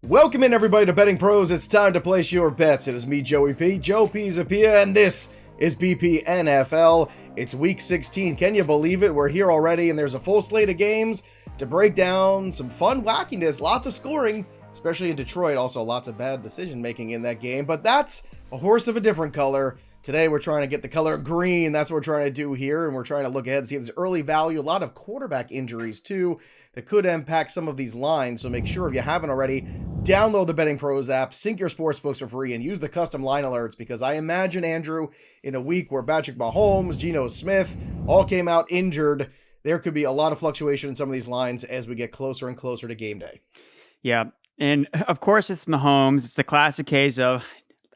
Welcome in, everybody, to Betting Pros. It's time to place your bets. It is me, Joey P, Joe Pisapia, and this is BP NFL. It's week 16. Can you believe it? We're here already, and there's a full slate of games to break down, some fun wackiness, lots of scoring, especially in Detroit. Also, lots of bad decision-making in that game, but that's a horse of a different color. Today, we're trying to get the color green. That's what we're trying to do here, and we're trying to look ahead and see if there's early value. A lot of quarterback injuries, too, that could impact some of these lines. So make sure, if you haven't already, download the Betting Pros app, sync your sportsbooks for free, and use the custom line alerts, because I imagine, Andrew, in a week where Patrick Mahomes, Geno Smith all came out injured, there could be a lot of fluctuation in some of these lines as we get closer and closer to game day. Yeah, and of course it's Mahomes. It's the classic case of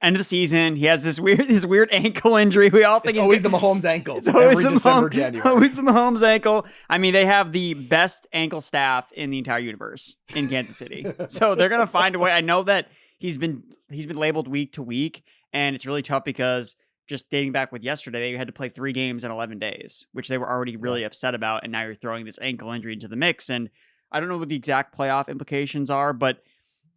end of the season. He has this weird ankle injury. We all think it's always the Mahomes ankle. It's always every the December, January. Always the Mahomes ankle. I mean, they have the best ankle staff in the entire universe in Kansas City. So they're gonna find a way. I know that he's been labeled week to week, and it's really tough because just dating back with yesterday, they had to play 3 games in 11 days, which they were already really upset about, and now you're throwing this ankle injury into the mix. And I don't know what the exact playoff implications are, but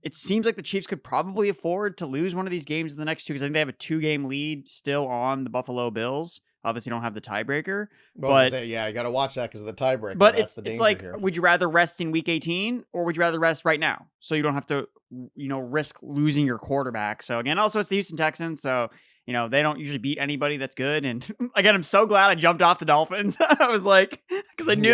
it seems like the Chiefs could probably afford to lose one of these games in the next 2, because I think they have a 2-game lead still on the Buffalo Bills. Obviously, don't have the tiebreaker. You got to watch that because of the tiebreaker. But that's the danger it's like, here. Would you rather rest in week 18 or would you rather rest right now? So you don't have to, risk losing your quarterback. So again, also it's the Houston Texans. So, they don't usually beat anybody that's good. And again, I'm so glad I jumped off the Dolphins. I was like, because I knew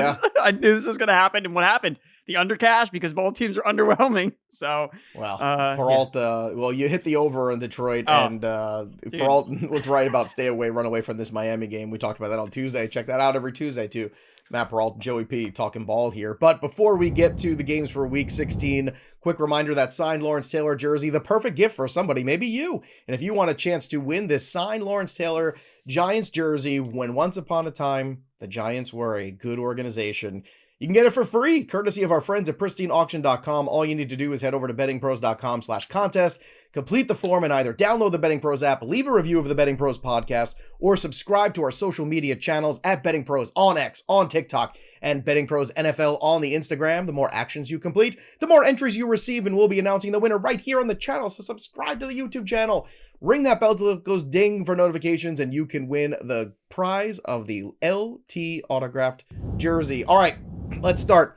this was going to happen. And what happened? The undercash, because both teams are underwhelming. So, Peralta, well, you hit the over in Detroit, and Peralta was right about run away from this Miami game. We talked about that on Tuesday. Check that out every Tuesday, too. Matt Peralta, Joey P, talking ball here. But before we get to the games for week 16, quick reminder that signed Lawrence Taylor jersey, the perfect gift for somebody, maybe you. And if you want a chance to win this signed Lawrence Taylor Giants jersey, when once upon a time, the Giants were a good organization, you can get it for free, courtesy of our friends at pristineauction.com. All you need to do is head over to bettingpros.com/contest, complete the form, and either download the Betting Pros app, leave a review of the Betting Pros podcast, or subscribe to our social media channels at Betting Pros on X, on TikTok, and Betting Pros NFL on the Instagram. The more actions you complete, the more entries you receive, and we'll be announcing the winner right here on the channel. So subscribe to the YouTube channel, ring that bell till it goes ding for notifications, and you can win the prize of the LT autographed jersey. All right. Let's start.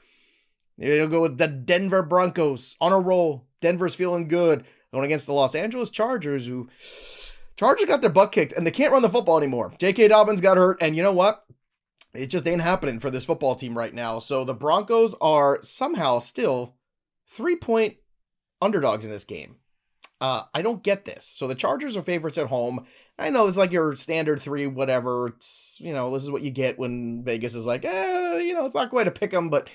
You'll go with the Denver Broncos on a roll. Denver's feeling good. Going against the Los Angeles Chargers, who Chargers got their butt kicked, and they can't run the football anymore. J.K. Dobbins got hurt, and you know what? It just ain't happening for this football team right now. So the Broncos are somehow still 3-point underdogs in this game. I don't get this. So the Chargers are favorites at home. I know it's like your standard 3, whatever. It's, this is what you get when Vegas is like, it's not quite a pick 'em, but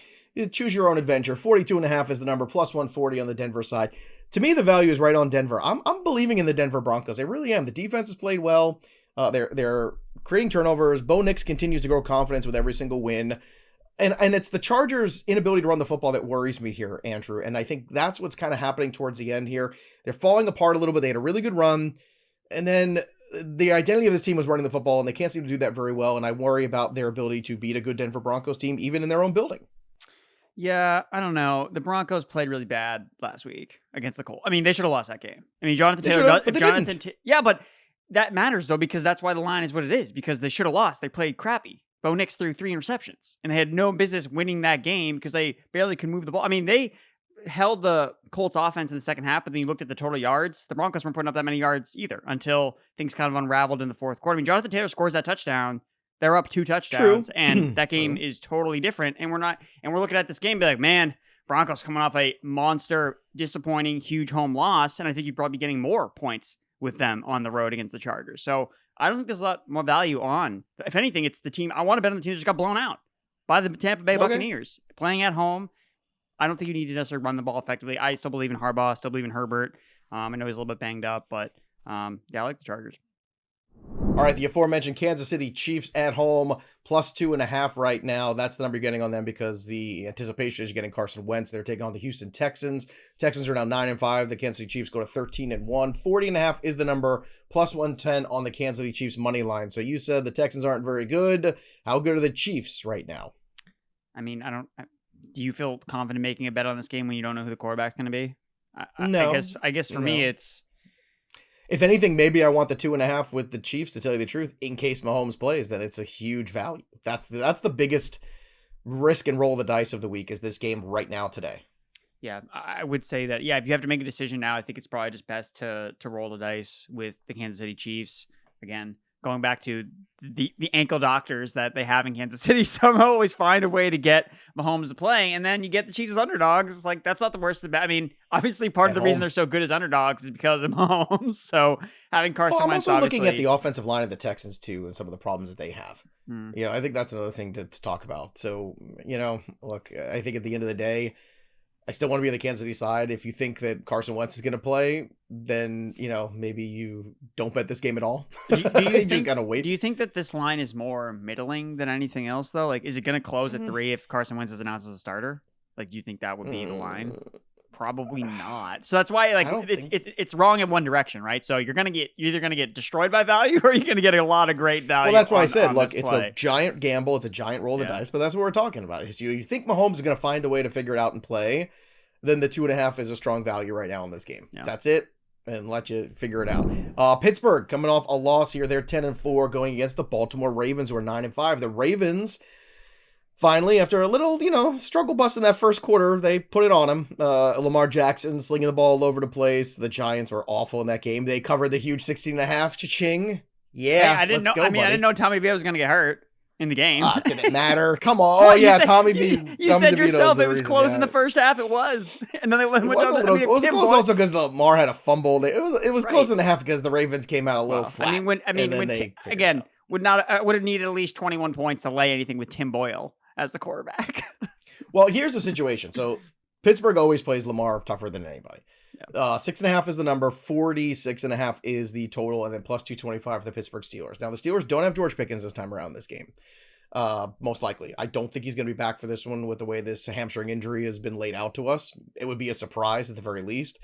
choose your own adventure. 42.5 is the number, plus 140 on the Denver side. To me, the value is right on Denver. I'm believing in the Denver Broncos. I really am. The defense has played well. They're creating turnovers. Bo Nix continues to grow confidence with every single win. And it's the Chargers' inability to run the football that worries me here, Andrew. And I think that's what's kind of happening towards the end here. They're falling apart a little bit. They had a really good run. And then the identity of this team was running the football, and they can't seem to do that very well. And I worry about their ability to beat a good Denver Broncos team, even in their own building. Yeah, I don't know. The Broncos played really bad last week against the Colts. I mean, they should have lost that game. I mean, Jonathan Taylor but that matters, though, because that's why the line is what it is, because they should have lost. They played crappy. Bo Nix threw 3 interceptions, and they had no business winning that game because they barely could move the ball. I mean, they held the Colts offense in the second half, but then you looked at the total yards. The Broncos weren't putting up that many yards either until things kind of unraveled in the fourth quarter. I mean, Jonathan Taylor scores that touchdown. They're up 2 touchdowns, and that game is totally different. And we're looking at this game and be like, man, Broncos coming off a monster, disappointing, huge home loss, and I think you'd probably be getting more points with them on the road against the Chargers. So I don't think there's a lot more value on. If anything, it's the team. I want to bet on the team that just got blown out by the Tampa Bay Buccaneers. Playing at home, I don't think you need to necessarily run the ball effectively. I still believe in Harbaugh, still believe in Herbert. I know he's a little bit banged up, but I like the Chargers. All right, the aforementioned Kansas City Chiefs at home, plus 2.5 right now. That's the number you're getting on them because the anticipation is getting Carson Wentz. They're taking on the Houston Texans. Texans are now 9-5. The Kansas City Chiefs go to 13-1. 40.5 is the number, plus 110 on the Kansas City Chiefs money line. So you said the Texans aren't very good. How good are the Chiefs right now? I mean, do you feel confident making a bet on this game when you don't know who the quarterback's going to be? I guess for me, it's. If anything, maybe I want the 2.5 with the Chiefs, to tell you the truth, in case Mahomes plays. Then it's a huge value. That's the biggest risk and roll the dice of the week, is this game right now today. Yeah, I would say that. Yeah, if you have to make a decision now, I think it's probably just best to roll the dice with the Kansas City Chiefs. Again, going back to the ankle doctors that they have in Kansas City, somehow always find a way to get Mahomes to play, and then you get the Chiefs as underdogs. It's like, that's not the worst of that. I mean, obviously part of the reason they're so good as underdogs is because of Mahomes. So having Carson Wentz, I'm also looking at the offensive line of the Texans too, and some of the problems that they have. I think that's another thing to talk about. So, look, I think at the end of the day, I still want to be on the Kansas City side. If you think that Carson Wentz is going to play, then, maybe you don't bet this game at all. Do you just gotta wait. Do you think that this line is more middling than anything else, though? Like, is it going to close at 3 if Carson Wentz is announced as a starter? Like, do you think that would be the line? Probably not. So that's why, like, it's wrong in one direction, right? So you're either gonna get destroyed by value, or you're gonna get a lot of great value. Well, that's why I said, look, it's a giant gamble, it's a giant roll of the dice, but that's what we're talking about. Is you think Mahomes is gonna find a way to figure it out and play, then the 2.5 is a strong value right now in this game. Yeah. That's it, and let you figure it out. Pittsburgh coming off a loss here. They're 10-4 going against the Baltimore Ravens, who are 9-5. The Ravens, finally, after a little, struggle bus in that first quarter, they put it on him. Lamar Jackson slinging the ball all over the place. The Giants were awful in that game. They covered the huge 16.5. Cha-ching. Yeah, I didn't know. I didn't know Tommy DeVito was going to get hurt in the game. Didn't matter. Come on. Oh, yeah, Tommy B. You said yourself it was close in the first half. It was. And then they went down. It was close also because Lamar had a fumble. It was close in the half because the Ravens came out a little flat. Would have needed at least 21 points to lay anything with Tim Boyle as the quarterback. Well, here's the situation. So Pittsburgh always plays Lamar tougher than anybody. Yep. 6.5 is the number, 46.5 is the total, and then plus 225 for the Pittsburgh Steelers. Now, the Steelers don't have George Pickens this time around this game. Most likely. I don't think he's going to be back for this one with the way this hamstring injury has been laid out to us. It would be a surprise at the very least.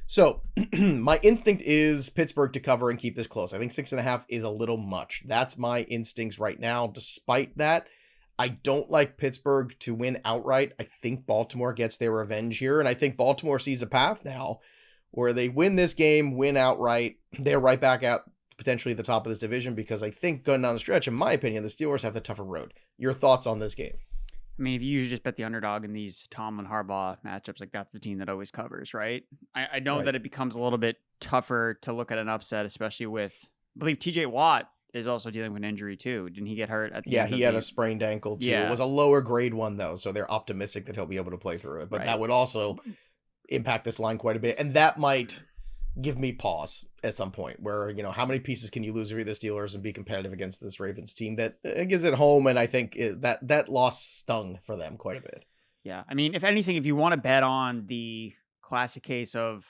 So my instinct is Pittsburgh to cover and keep this close. I think 6.5 is a little much. That's my instincts right now. Despite that, I don't like Pittsburgh to win outright. I think Baltimore gets their revenge here, and I think Baltimore sees a path now where they win this game, win outright. They're right back at potentially the top of this division, because I think going down the stretch, in my opinion, the Steelers have the tougher road. Your thoughts on this game? I mean, if you usually just bet the underdog in these Tomlin Harbaugh matchups, like, that's the team that always covers, right? I know that it becomes a little bit tougher to look at an upset, especially with, I believe TJ Watt is also dealing with an injury too. Didn't he get hurt at the end? He had a sprained ankle too. It was a lower grade one though, so they're optimistic that he'll be able to play through it. But that would also impact this line quite a bit, and that might give me pause at some point where, how many pieces can you lose if you're the Steelers and be competitive against this Ravens team that is at home, and I think that loss stung for them quite a bit. Yeah, I mean, if anything, if you want to bet on the classic case of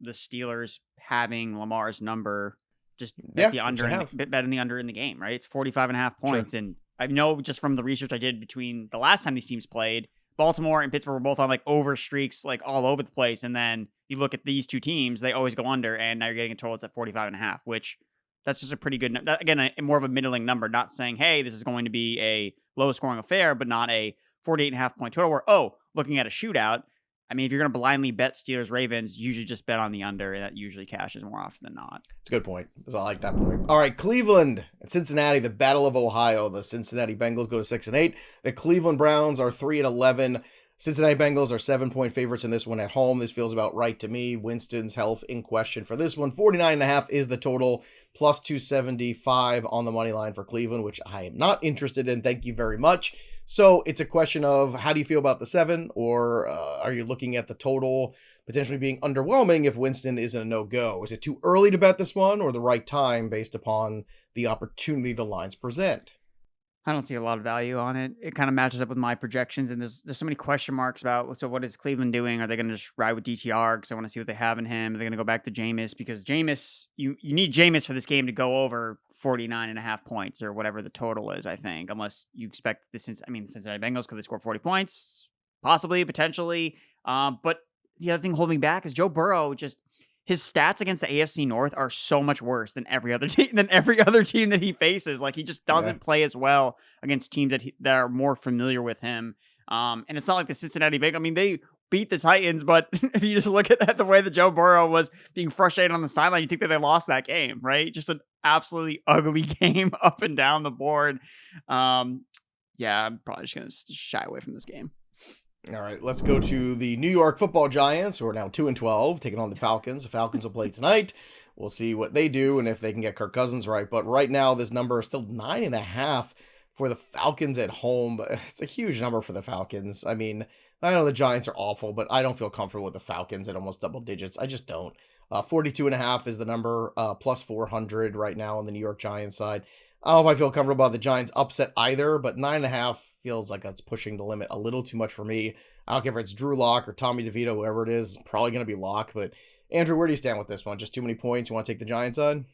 the Steelers having Lamar's number, just bet the under, bet in the under in the game, right? It's 45.5 points. Sure. And I know just from the research I did between the last time these teams played, Baltimore and Pittsburgh were both on like over streaks, like all over the place. And then you look at these two teams, they always go under, and now you're getting a total that's at 45.5, which that's just a pretty good, again, more of a middling number, not saying, hey, this is going to be a low scoring affair, but not a 48.5 point total where, looking at a shootout. I mean, if you're going to blindly bet Steelers Ravens, usually just bet on the under, and that usually cashes more often than not. It's a good point. I like that point. All right, Cleveland and Cincinnati, the Battle of Ohio. The Cincinnati Bengals go to 6-8. The Cleveland Browns are 3-11. Cincinnati Bengals are 7-point favorites in this one at home. This feels about right to me. Winston's health in question for this one. 49.5 is the total, plus 275 on the money line for Cleveland, which I am not interested in. Thank you very much. So it's a question of, how do you feel about the 7, or are you looking at the total potentially being underwhelming if Winston isn't a no-go? Is it too early to bet this one, or the right time based upon the opportunity the lines present? I don't see a lot of value on it. It kind of matches up with my projections, and there's so many question marks about, so what is Cleveland doing? Are they going to just ride with DTR because I want to see what they have in him? Are they going to go back to Jameis? Because Jameis, you need Jameis for this game to go over 49.5 points or whatever the total is, I think, unless you expect the Cincinnati Bengals, could they score 40 points? Possibly, potentially. But the other thing holding back is Joe Burrow. Just his stats against the AFC North are so much worse than every other team that he faces. Like, he just doesn't play as well against teams that are more familiar with him. And it's not like the Cincinnati Bengals. I mean, they beat the Titans, but if you just look at the way that Joe Burrow was being frustrated on the sideline, you think that they lost that game, right? Just an absolutely ugly game up and down the board. Yeah, I'm probably just going to shy away from this game. All right, let's go to the New York Football Giants, who are now 2-12, taking on the Falcons. The Falcons will play tonight. We'll see what they do and if they can get Kirk Cousins right. But right now, this number is still 9.5 for the Falcons at home. It's a huge number for the Falcons. I mean, I know the Giants are awful, but I don't feel comfortable with the Falcons at almost double digits. I just don't. 42.5 is the number, plus 400 right now on the New York Giants side. I don't know if I feel comfortable about the Giants upset either, but 9.5 feels like that's pushing the limit a little too much for me. I don't care if it's Drew Lock or Tommy DeVito, whoever it is, probably going to be Lock. But Andrew, where do you stand with this one? Just too many points? You want to take the Giants side?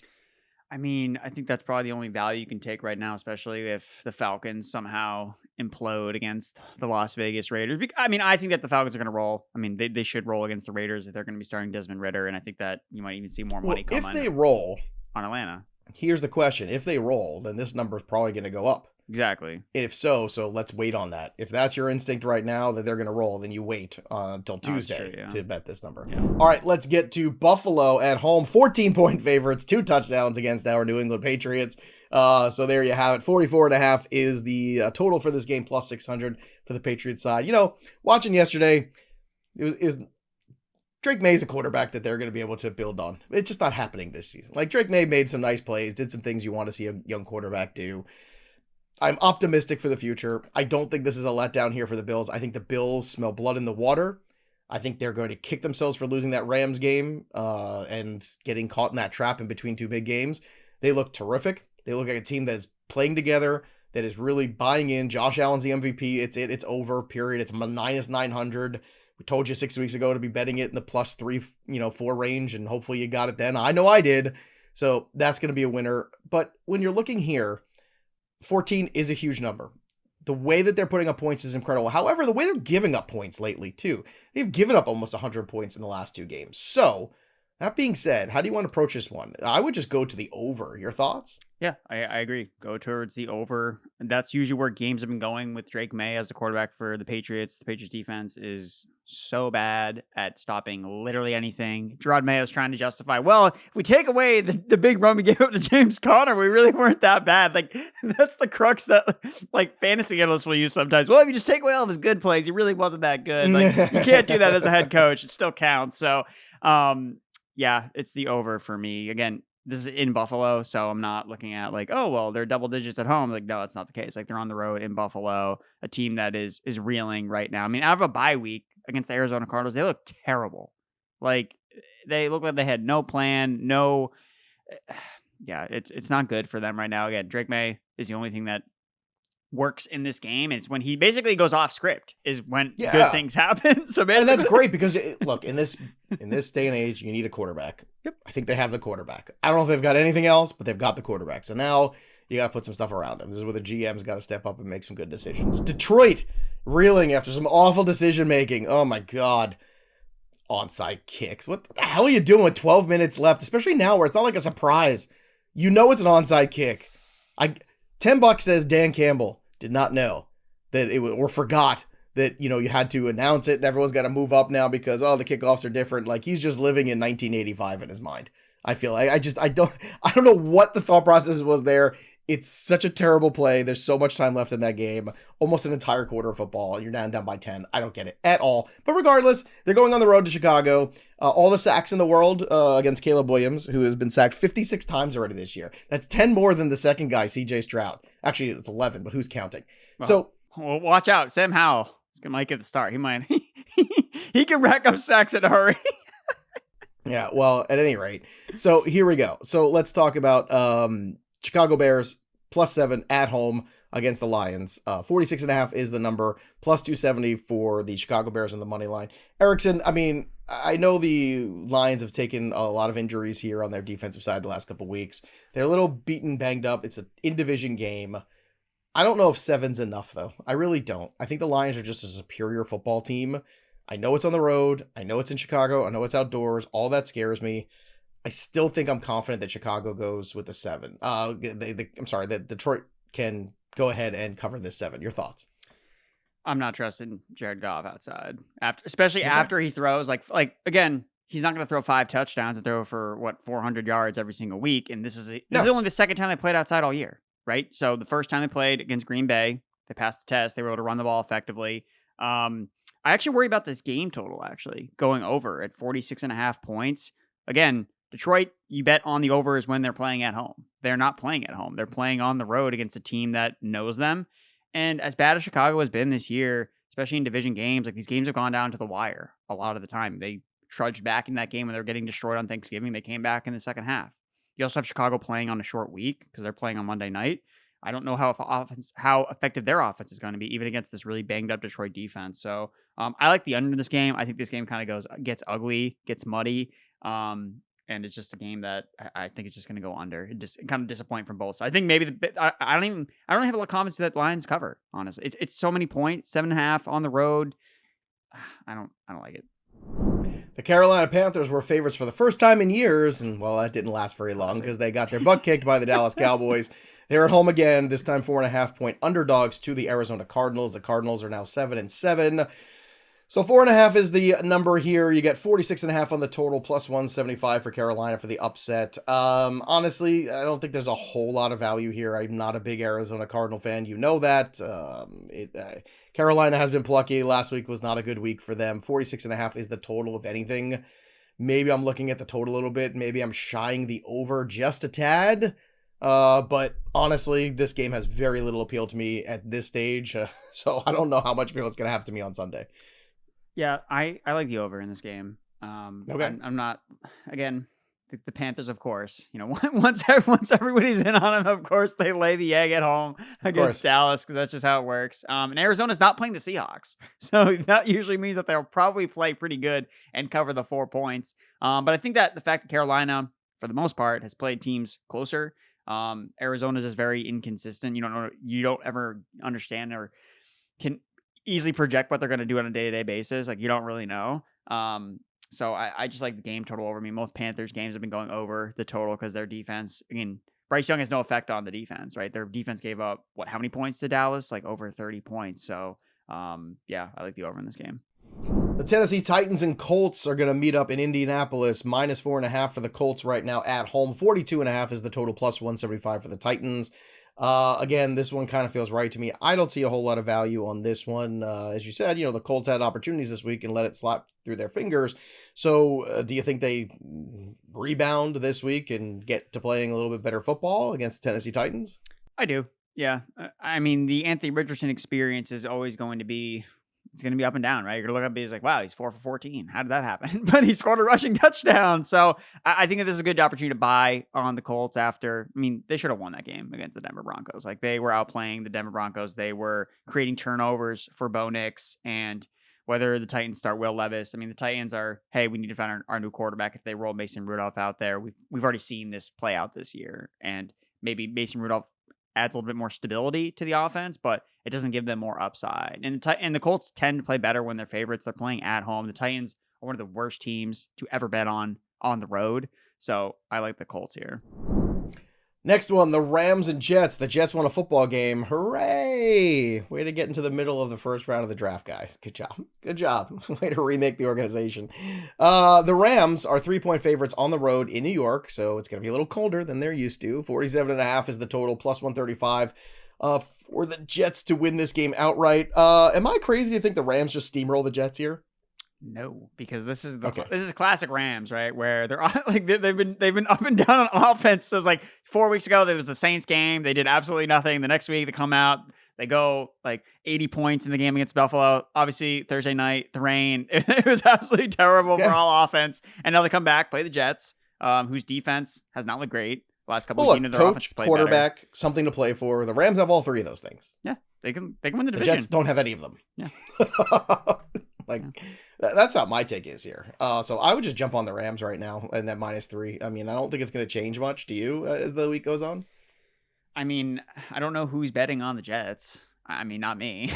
I mean, I think that's probably the only value you can take right now, especially if the Falcons somehow implode against the Las Vegas Raiders. I mean, I think that the Falcons are going to roll. I mean, they should roll against the Raiders if they're going to be starting Desmond Ridder, and I think that you might even see more money come if they roll on Atlanta. Here's the question. If they roll, then this number is probably going to go up. Exactly. If so let's wait on that. If that's your instinct right now that they're going to roll, then you wait until Tuesday to bet this number. Yeah. All right, let's get to Buffalo at home. 14-point favorites, 2 touchdowns against our New England Patriots. So there you have it. 44.5 is the total for this game, plus 600 for the Patriots side. You know, watching yesterday, it was Drake May's a quarterback that they're going to be able to build on. It's just not happening this season. Like, Drake May made some nice plays, did some things you want to see a young quarterback do. I'm optimistic for the future. I don't think this is a letdown here for the Bills. I think the Bills smell blood in the water. I think they're going to kick themselves for losing that Rams game and getting caught in that trap in between 2 big games. They look terrific. They look like a team that's playing together, that is really buying in. Josh Allen's the MVP. It's over, period. It's minus 900. We told you 6 weeks ago to be betting it in the plus 3, 4 range, and hopefully you got it then. I know I did. So that's going to be a winner. But when you're looking here, 14 is a huge number. The way that they're putting up points is incredible. However, the way they're giving up points lately, too. They've given up almost 100 points in the last 2 games. So, that being said, how do you want to approach this one? I would just go to the over. Your thoughts? Yeah, I agree. Go towards the over. That's usually where games have been going with Drake May as the quarterback for the Patriots. The Patriots defense is so bad at stopping literally anything. Gerard Mayo's trying to justify, well, if we take away the big run we gave up to James Conner, we really weren't that bad. Like, that's the crux that, like, fantasy analysts will use sometimes. Well, if you just take away all of his good plays, he really wasn't that good. Like, you can't do that as a head coach. It still counts. So, yeah, it's the over for me. Again, this is in Buffalo, so I'm not looking at like, oh, well, they're double digits at home. Like, no, that's not the case. Like, they're on the road in Buffalo, a team that is reeling right now. I mean, out of a bye week against the Arizona Cardinals, they look terrible. Like, they look like they had no plan, yeah, it's not good for them right now. Again, Drake May is the only thing that works in this game. It's when he basically goes off script is when good things happen. So basically, and that's great because look, in this day and age, you need a quarterback. Yep. I think they have the quarterback. I don't know if they've got anything else, but they've got the quarterback. So now you got to put some stuff around him. This is where the GM's got to step up and make some good decisions. Detroit reeling after some awful decision making. Oh my God. Onside kicks. What the hell are you doing with 12 minutes left? Especially now where it's not like a surprise. You know it's an onside kick. $10 says Dan Campbell did not know that or forgot that, you had to announce it and everyone's got to move up now because, the kickoffs are different. Like, he's just living in 1985 in his mind. I feel like I don't know what the thought process was there. It's such a terrible play. There's so much time left in that game, almost an entire quarter of football. You're down by 10. I don't get it at all. But regardless, they're going on the road to Chicago. All the sacks in the world against Caleb Williams, who has been sacked 56 times already this year. That's 10 more than the second guy, CJ Stroud. Actually, it's 11, but who's counting? Well, watch out. Sam Howell might get the start. He might. He can rack up sacks in a hurry. Yeah, well, at any rate. So here we go. So let's talk about Chicago Bears +7 at home against the Lions. 46.5 is the number, +270 for the Chicago Bears on the money line. Erickson, I mean, I know the Lions have taken a lot of injuries here on their defensive side the last couple of weeks. They're a little beaten, banged up. It's an in-division game. I don't know if 7's enough, though. I really don't. I think the Lions are just a superior football team. I know it's on the road. I know it's in Chicago. I know it's outdoors. All that scares me. I still think I'm confident that Chicago goes with the 7. I'm sorry, that Detroit can go ahead and cover this 7. Your thoughts? I'm not trusting Jared Goff outside especially after he throws like again. He's not going to throw 5 touchdowns and throw for 400 yards every single week. And this is only the second time they played outside all year, right? So the first time they played against Green Bay, they passed the test. They were able to run the ball effectively. I actually worry about this game total actually going over at 46.5 points. Again, Detroit, you bet on the overs when they're playing at home. They're not playing at home. They're playing on the road against a team that knows them. And as bad as Chicago has been this year, especially in division games, like these games have gone down to the wire a lot of the time. They trudged back in that game when they were getting destroyed on Thanksgiving. They came back in the second half. You also have Chicago playing on a short week because they're playing on Monday night. I don't know how effective their offense is going to be, even against this really banged up Detroit defense. So I like the under in this game. I think this game kind of gets ugly, gets muddy, and it's just a game that I think it's just going to go under. It just kind of disappoint from both sides. I think maybe I don't have a lot of comments that Lions cover. Honestly, it's so many points, 7.5 on the road. I don't like it. The Carolina Panthers were favorites for the first time in years, and well, that didn't last very long because they got their butt kicked by the Dallas Cowboys. They're at home again, this time 4.5 point underdogs to the Arizona Cardinals. The Cardinals are now 7-7. So 4.5 is the number here. You get 46.5 on the total, plus 175 for Carolina for the upset. Honestly, I don't think there's a whole lot of value here. I'm not a big Arizona Cardinal fan. You know that. Carolina has been plucky. Last week was not a good week for them. 46.5 is the total, if anything. Maybe I'm looking at the total a little bit. Maybe I'm shying the over just a tad. But honestly, this game has very little appeal to me at this stage. So I don't know how much appeal it's going to have to me on Sunday. Yeah, I like the over in this game. Okay. I'm not, again, the Panthers, of course, once everybody's in on them, of course, they lay the egg at home against Dallas because that's just how it works. And Arizona's not playing the Seahawks. So that usually means that they'll probably play pretty good and cover the 4 points. But I think that the fact that Carolina, for the most part, has played teams closer. Arizona's just very inconsistent. You don't ever understand or can easily project what they're going to do on a day-to-day basis. Like, you don't really know. So I just like the game total over. I mean, most Panthers games have been going over the total because their defense, Bryce Young has no effect on the defense, right? Their defense gave up, how many points to Dallas? Like over 30 points. So, yeah, I like the over in this game. The Tennessee Titans and Colts are going to meet up in Indianapolis. Minus 4.5 for the Colts right now at home. 42.5 is the total, plus 175 for the Titans. Again, this one kind of feels right to me. I don't see a whole lot of value on this one. As you said, the Colts had opportunities this week and let it slap through their fingers. So do you think they rebound this week and get to playing a little bit better football against the Tennessee Titans? I do. Yeah. I mean, the Anthony Richardson experience is always going to be, it's going to be up and down, right? You're going to look up and be like, wow, he's 4 for 14. How did that happen? But he scored a rushing touchdown. So I think that this is a good opportunity to buy on the Colts after, they should have won that game against the Denver Broncos. Like, they were outplaying the Denver Broncos. They were creating turnovers for Bo Nix, and whether the Titans start Will Levis. The Titans are, hey, we need to find our new quarterback. If they roll Mason Rudolph out there, we've already seen this play out this year. And maybe Mason Rudolph adds a little bit more stability to the offense, but it doesn't give them more upside. And the Colts tend to play better when they're favorites. They're playing at home. The Titans are one of the worst teams to ever bet on the road. So I like the Colts here. Next one, the Rams and Jets. The Jets won a football game. Hooray! Way to get into the middle of the first round of the draft, guys. Good job. Good job. Way to remake the organization. The Rams are 3-point favorites on the road in New York, so it's going to be a little colder than they're used to. 47.5 is the total, plus 135 for the Jets to win this game outright. Am I crazy to think the Rams just steamroll the Jets here? No, because this is classic Rams, right? Where they're like they've been up and down on offense. So it's like 4 weeks ago there was the Saints game. They did absolutely nothing. The next week they come out, they go like 80 points in the game against Buffalo. Obviously Thursday night, the rain, it was absolutely terrible for all offense. And now they come back, play the Jets, whose defense has not looked great. Last couple of games, their offense played quarterback, better. Something to play for. The Rams have all three of those things. Yeah, they can win the division. The Jets don't have any of them. Yeah. That's how my take is here. So I would just jump on the Rams right now and that -3. I don't think it's going to change much. Do you as the week goes on? I don't know who's betting on the Jets. Not me.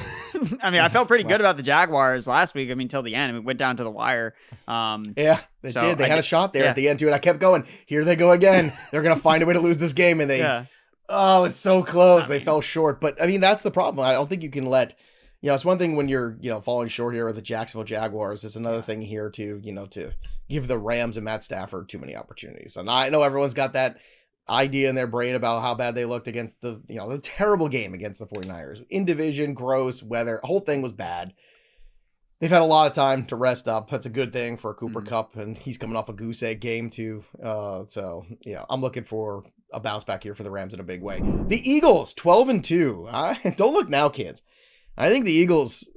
I felt pretty good about the Jaguars last week. Till the end. It went down to the wire. Yeah, they did. They had a shot there at the end too, and I kept going. Here they go again. They're going to find a way to lose this game, and they. Yeah. Oh, it's so close. They fell short, but that's the problem. I don't think you can let It's one thing when you're, falling short here with the Jacksonville Jaguars. It's another thing here to, to give the Rams and Matt Stafford too many opportunities. And I know everyone's got that idea in their brain about how bad they looked against the terrible game against the 49ers. In division, gross, weather, the whole thing was bad. They've had a lot of time to rest up. That's a good thing for Cooper Kupp, and he's coming off a goose egg game too. I'm looking for a bounce back here for the Rams in a big way. The Eagles, 12-2. Don't look now, kids. I think the Eagles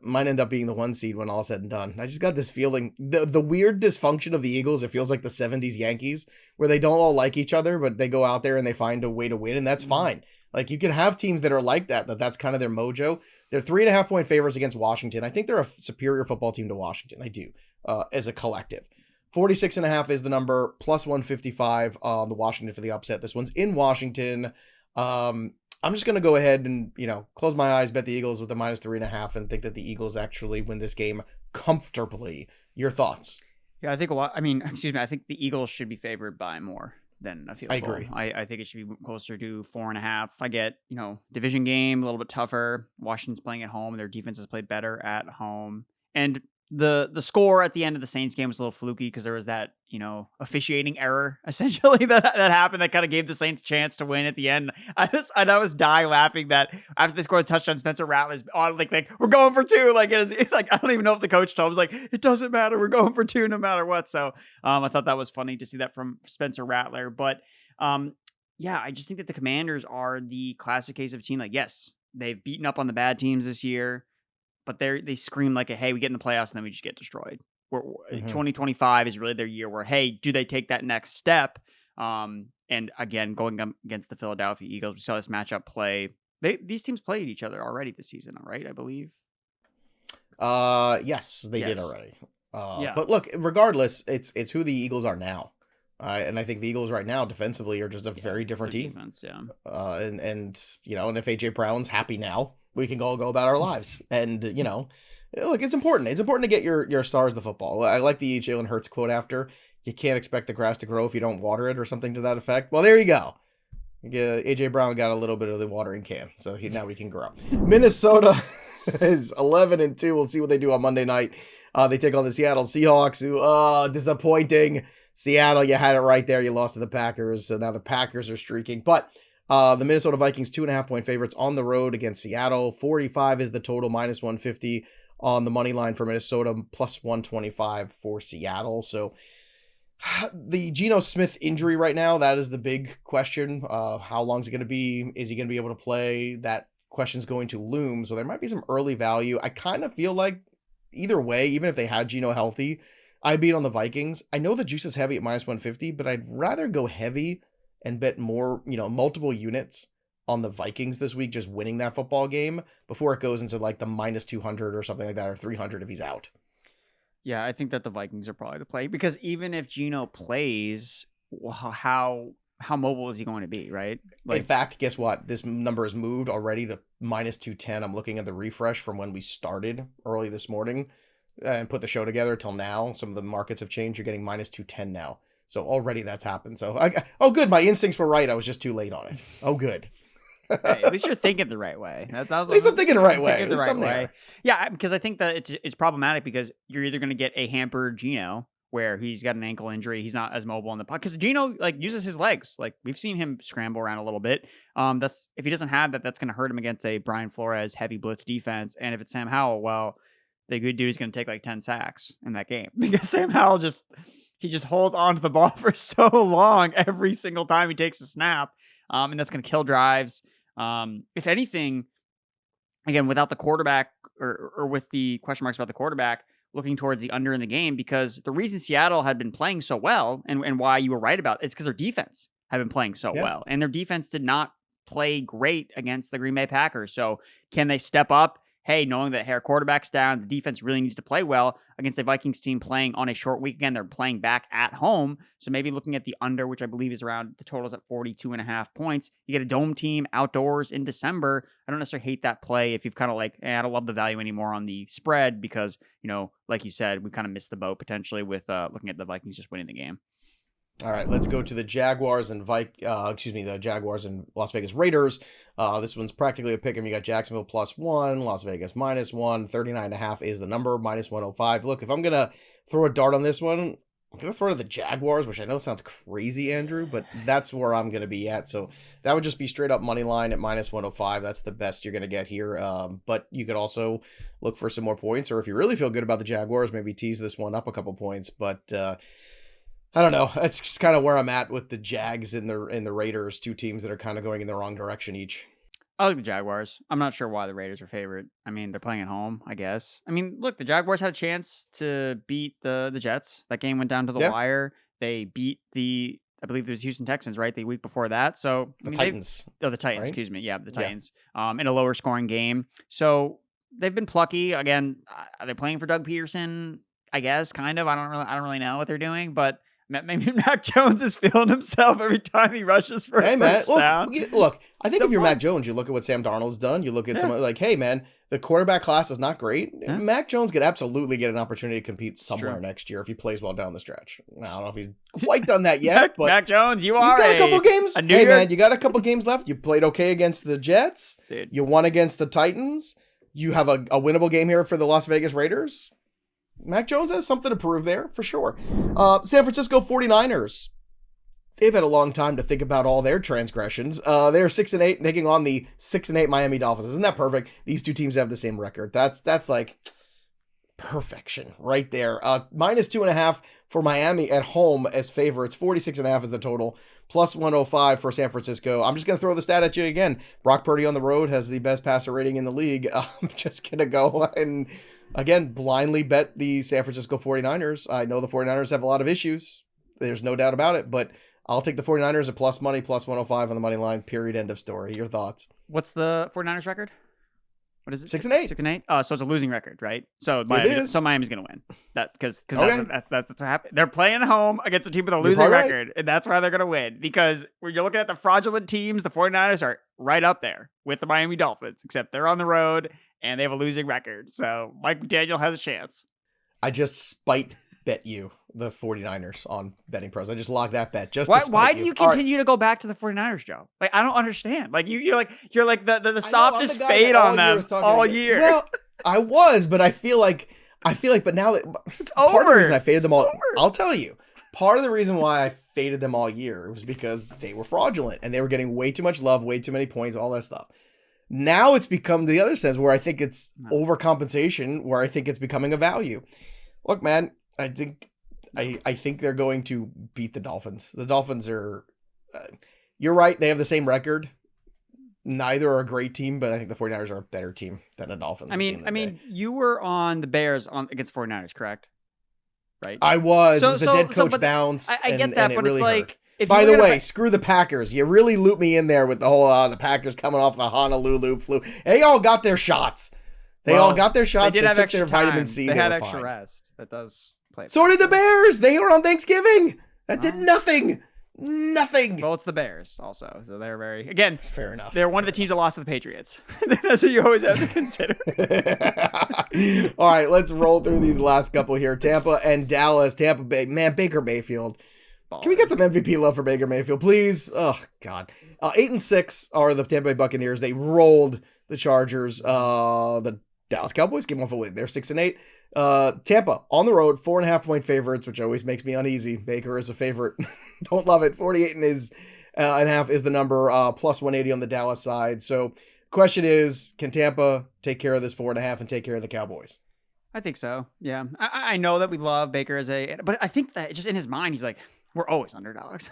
might end up being the 1 seed when all said and done. I just got this feeling, the weird dysfunction of the Eagles, it feels like the 70s Yankees, where they don't all like each other, but they go out there and they find a way to win, and that's fine. Like, you can have teams that are like that's kind of their mojo. They're 3.5-point favorites against Washington. I think they're a superior football team to Washington. I do, as a collective. 46.5 is the number, plus 155 on the Washington for the upset. This one's in Washington. I'm just going to go ahead and, close my eyes, bet the Eagles with the minus 3.5, and think that the Eagles actually win this game comfortably. Your thoughts? Yeah, I think I think the Eagles should be favored by more than a field goal. I agree. I think it should be closer to 4.5. I get, division game, a little bit tougher. Washington's playing at home. Their defense has played better at home. And the score at the end of the Saints game was a little fluky because there was that, officiating error essentially that happened that kind of gave the Saints a chance to win at the end. I was dying laughing that after they scored a touchdown, Spencer Rattler's on like we're going for 2. Like, it is like, I don't even know if the coach told him, like, it doesn't matter. We're going for 2 no matter what. So I thought that was funny to see that from Spencer Rattler. But I just think that the Commanders are the classic case of a team. Like, yes, they've beaten up on the bad teams this year, but they scream like hey, we get in the playoffs and then we just get destroyed. 2025 is really their year where, hey, do they take that next step? And again, going up against the Philadelphia Eagles, we saw this matchup play. These teams played each other already this season, right? I believe. Yes, they did already. But look, regardless, it's who the Eagles are now. And I think the Eagles right now defensively are just a very different team. Defense, and and if AJ Brown's happy now, we can all go about our lives. And look, it's important. It's important to get your stars the football. I like the Jalen Hurts quote after, you can't expect the grass to grow if you don't water it, or something to that effect. Well, there you go. AJ Brown got a little bit of the watering can, so now we can grow. Minnesota is 11-2. We'll see what they do on Monday night. They take on the Seattle Seahawks, who, disappointing. Seattle, you had it right there. You lost to the Packers, so now the Packers are streaking. But the Minnesota Vikings, 2.5-point favorites on the road against Seattle. 45 is the total, minus 150 on the money line for Minnesota, plus 125 for Seattle. So the Geno Smith injury right now, that is the big question. How long is it going to be? Is he going to be able to play? That question's going to loom. So there might be some early value. I kind of feel like either way, even if they had Geno healthy, I'd beat on the Vikings. I know the juice is heavy at minus 150, but I'd rather go heavy and bet more, multiple units on the Vikings this week, just winning that football game before it goes into like the minus 200 or something like that, or 300 if he's out. Yeah, I think that the Vikings are probably the play, because even if Geno plays, how mobile is he going to be, right? In fact, guess what? This number has moved already to minus 210. I'm looking at the refresh from when we started early this morning and put the show together till now. Some of the markets have changed. You're getting minus 210 now. So already that's happened. So, good. My instincts were right. I was just too late on it. Oh, good. Hey, at least you're thinking the right way. At least I'm thinking the right way. Yeah, because I think that it's problematic, because you're either going to get a hampered Geno where he's got an ankle injury, he's not as mobile in the pocket, because Geno uses his legs. Like, we've seen him scramble around a little bit. That's if he doesn't have that, that's going to hurt him against a Brian Flores heavy blitz defense. And if it's Sam Howell, well, the good dude is going to take like 10 sacks in that game, because Sam Howell just holds on to the ball for so long every single time he takes a snap, and that's going to kill drives. If anything, again, without the quarterback or with the question marks about the quarterback, looking towards the under in the game, because the reason Seattle had been playing so well and why you were right about it's because their defense had been playing so well, and their defense did not play great against the Green Bay Packers. So can they step up? Hey, knowing that their quarterback's down, the defense really needs to play well against the Vikings team playing on a short week. Again, they're playing back at home. So maybe looking at the under, which I believe is around, the total's at 42.5 points. You get a dome team outdoors in December. I don't necessarily hate that play if you've kind of I don't love the value anymore on the spread, because, like you said, we kind of missed the boat potentially with looking at the Vikings just winning the game. All right, let's go to the Jaguars and the Jaguars and Las Vegas Raiders. This one's practically a pick 'em. You got Jacksonville +1, Las Vegas -1, 39.5 is the number, -105. Look, if I'm gonna throw a dart on this one, I'm gonna throw to the Jaguars, which I know sounds crazy, Andrew, but that's where I'm gonna be at. So that would just be straight up money line at -105. That's the best you're gonna get here. But you could also look for some more points, or if you really feel good about the Jaguars, maybe tease this one up a couple points. But I don't know. That's just kind of where I'm at with the Jags and the Raiders, two teams that are kind of going in the wrong direction each. I like the Jaguars. I'm not sure why the Raiders are favorite. I mean, they're playing at home, I guess. I mean, look, the Jaguars had a chance to beat the Jets. That game went down to the wire. They beat I believe it was Houston Texans, right? The week before that. So the Titans. The Titans, right? Excuse me. Yeah, the Titans. In a lower scoring game. So they've been plucky. Again, are they playing for Doug Peterson? I guess, kind of. I don't really know what they're doing, but maybe Mac Jones is feeling himself every time he rushes for a first down. Look, I think if you're Mac Jones, you look at what Sam Darnold's done. You look at someone like, hey, man, the quarterback class is not great. Yeah. Mac Jones could absolutely get an opportunity to compete somewhere next year if he plays well down the stretch. I don't know if he's quite done that yet, but Mac Jones, he's got a couple games. Hey, man, you got a couple games left. You played okay against the Jets. Dude. You won against the Titans. You have a winnable game here for the Las Vegas Raiders. Mac Jones has something to prove there, for sure. San Francisco 49ers. They've had a long time to think about all their transgressions. They're 6-8, taking on the 6-8 Miami Dolphins. Isn't that perfect? These two teams have the same record. That's like perfection right there. -2.5 for Miami at home as favorites. 46.5 is the total. +105 for San Francisco. I'm just going to throw the stat at you again. Brock Purdy on the road has the best passer rating in the league. I'm just going to go and, again, blindly bet the San Francisco 49ers. I know the 49ers have a lot of issues. There's no doubt about it, but I'll take the 49ers at plus money, +105 on the money line, period, end of story. Your thoughts? What's the 49ers record? What is it? 6-8. 6-8. So it's a losing record, right? So Miami's going to win. Because that's what happened. They're playing at home against a team with a losing record, right. And that's why they're going to win. Because when you're looking at the fraudulent teams, the 49ers are right up there with the Miami Dolphins, except they're on the road and they have a losing record. So Mike McDaniel has a chance. I just spite bet you the 49ers on BettingPros. I just logged that bet. Why do you continue to go back to the 49ers, Joe? Like, I don't understand. Like you're like the softest fade on them all year. Well, I was, but I feel like, but now that it's part over. of the reason I faded them all, I'll tell you, part of the reason why I faded them all year was because they were fraudulent and they were getting way too much love, way too many points, all that stuff. Now it's become the other sense where I think it's overcompensation, where I think it's becoming a value. Look, man, I think they're going to beat the Dolphins. The Dolphins are, you're right, they have the same record. Neither are a great team, but I think the 49ers are a better team than the Dolphins. I mean, you were on the Bears against 49ers, correct? Right? I was. It was a dead coach bounce. I get that, but really it's like... By the way, screw the Packers. You really looped me in there with the whole the Packers coming off the Honolulu flu. They all got their shots. They took their vitamin C. They had extra rest. That does play. So did the Bears. They were on Thanksgiving. That did nothing. Nothing. Well, it's the Bears also. So they're again, it's fair enough. They're one of the teams that lost to the Patriots. That's what you always have to consider. All right, let's roll through these last couple here. Tampa and Dallas. Tampa Bay. Man, Baker Mayfield. Can we get some MVP love for Baker Mayfield, please? Oh, God. 8-6 are the Tampa Bay Buccaneers. They rolled the Chargers. The Dallas Cowboys came off a win. They're 6-8. Tampa on the road, 4.5-point favorites, which always makes me uneasy. Baker is a favorite. Don't love it. 48.5 is the number. +180 on the Dallas side. So, question is, can Tampa take care of this 4.5 and take care of the Cowboys? I think so. Yeah, I know that we love Baker but I think that just in his mind, he's like, we're always underdogs.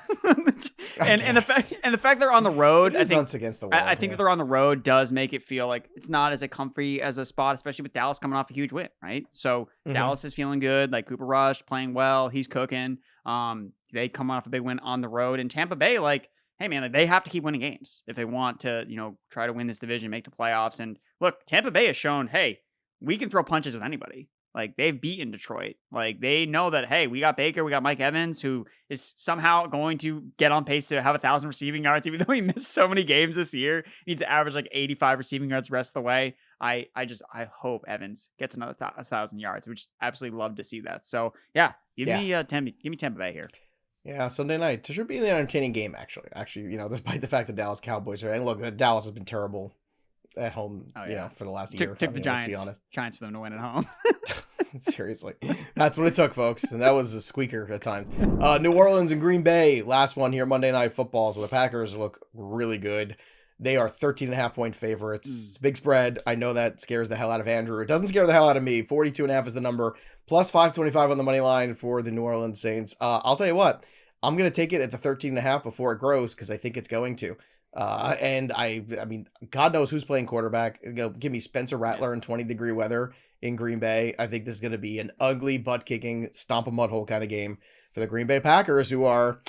and the fact they're on the road, I think against the world, I think that they're on the road does make it feel like it's not as comfy as a spot, especially with Dallas coming off a huge win, right? So Dallas is feeling good, like Cooper Rush playing well, he's cooking. They come off a big win on the road, and Tampa Bay, like, hey man, like, they have to keep winning games if they want to, try to win this division, make the playoffs. And look, Tampa Bay has shown, hey, we can throw punches with anybody. Like, they've beaten Detroit. Like, they know that, hey, we got Baker, we got Mike Evans, who is somehow going to get on pace to have 1,000 receiving yards, even though he missed so many games this year. He needs to average like 85 receiving yards the rest of the way. I hope Evans gets another 1,000 yards. We just absolutely love to see that. So, yeah, give me Tampa Bay here. Yeah, Sunday night. It should be an entertaining game, actually. Actually, despite the fact that Dallas Cowboys are, and look, Dallas has been terrible at home, for the last year. Took the Giants for them to win at home. Seriously. That's what it took, folks. And that was a squeaker at times. New Orleans and Green Bay, last one here, Monday Night Football. So the Packers look really good. They are 13.5-point favorites. Big spread. I know that scares the hell out of Andrew. It doesn't scare the hell out of me. 42.5 is the number. Plus 525 on the money line for the New Orleans Saints. I'll tell you what. I'm going to take it at the 13.5 before it grows because I think it's going to. And I mean, God knows who's playing quarterback. Give me Spencer Rattler in 20-degree weather in Green Bay. I think this is going to be an ugly, butt-kicking, stomp a mud hole kind of game for the Green Bay Packers, who are,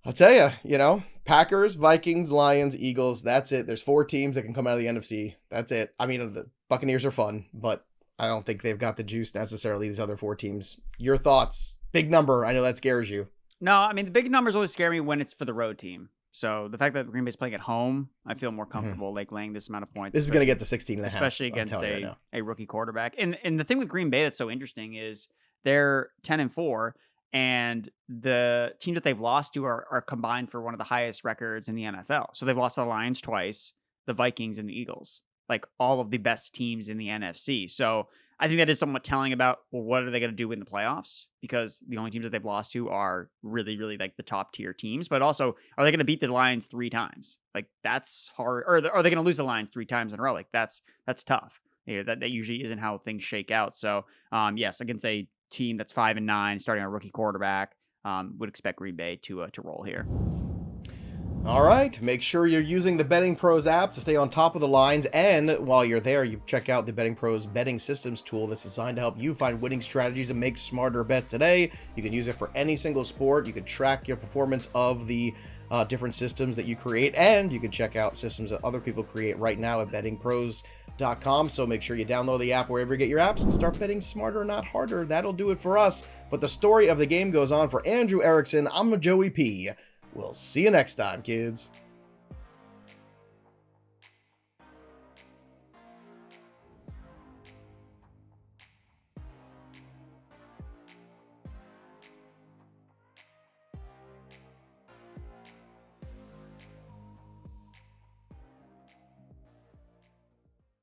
I'll tell you, Packers, Vikings, Lions, Eagles. That's it. There's 4 teams that can come out of the NFC. That's it. I mean, the Buccaneers are fun, but I don't think they've got the juice necessarily, these other 4 teams. Your thoughts? Big number. I know that scares you. No, I mean, the big numbers always scare me when it's for the road team. So the fact that Green Bay's playing at home, I feel more comfortable laying this amount of points. This is going to get to 16.5. Especially against a rookie quarterback. And the thing with Green Bay that's so interesting is they're 10-4, and the teams that they've lost to are combined for one of the highest records in the NFL. So they've lost to the Lions twice, the Vikings, and the Eagles. Like all of the best teams in the NFC. So I think that is somewhat telling about, well, what are they going to do in the playoffs? Because the only teams that they've lost to are really, really like the top tier teams. But also, are they going to beat the Lions 3 times? Like that's hard. Or are they going to lose the Lions 3 times in a row? Like that's tough. That usually isn't how things shake out. So yes, against a team that's 5-9, starting a rookie quarterback, would expect Green Bay to roll here. All right, make sure you're using the BettingPros app to stay on top of the lines, and while you're there, you check out the BettingPros betting systems tool that's designed to help you find winning strategies and make smarter bets today. You can use it for any single sport. You can track your performance of the different systems that you create, and you can check out systems that other people create right now at bettingpros.com. So make sure you download the app wherever you get your apps and start betting smarter, not harder. That'll do it for us. But the story of the game goes on. For Andrew Erickson, I'm Joey P. We'll see you next time, kids.